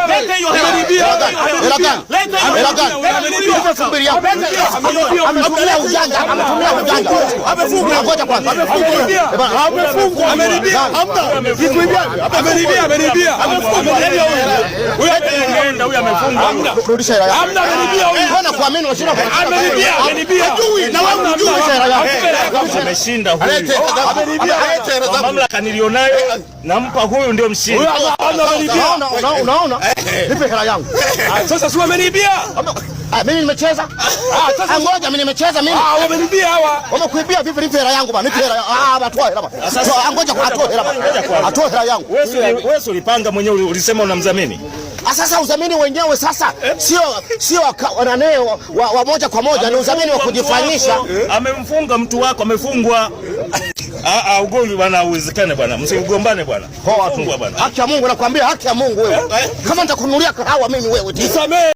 Leta hiyo hela. Hela gani? Hela gani? Subiri hapo. Ametumia ujanja. Amefungwa. Ngoja kwanza. Amefungwa. Ameribia. Hamna. Vipi? Ameribia. Amefungwa. Huyo anaenda, huyo amefungwa. Hamna. Rudisha hela yako. Hamna, ameribia huyo. Mbona kuamini unashinda? Ameribia. Hajui na wewe unajua hela yako. Ameshinda huyo. Alete hela zangu. Mamlaka nilionayo nampa huyu ndio mshindi. Unaona? Nipe hela yangu. Sasa si wamenibia. Mimi nimecheza. Ngoja mimi nimecheza mimi. Wamenibia hawa. Wamekuibia vipi? Nipe hela yangu bwana. Nipe hela. Atoa hela bwana. Sasa ngoja kwa atoa hela bwana. Atoa hela yangu. Wewe ulipanga mwenyewe, ulisema unamdhamini. Sasa udhamini wenyewe sasa sio wanane wa moja kwa moja, ni udhamini wa kujifanyisha. Amemfunga mtu wako, amefungwa. Ugomvi bwana uwezekane bwana. Msigombane bwana. Fungwa bwana. Haki ya Mungu nakwambia, haki ya Mungu wewe. Kama nitakununulia kahawa mimi wewe. Nisamee.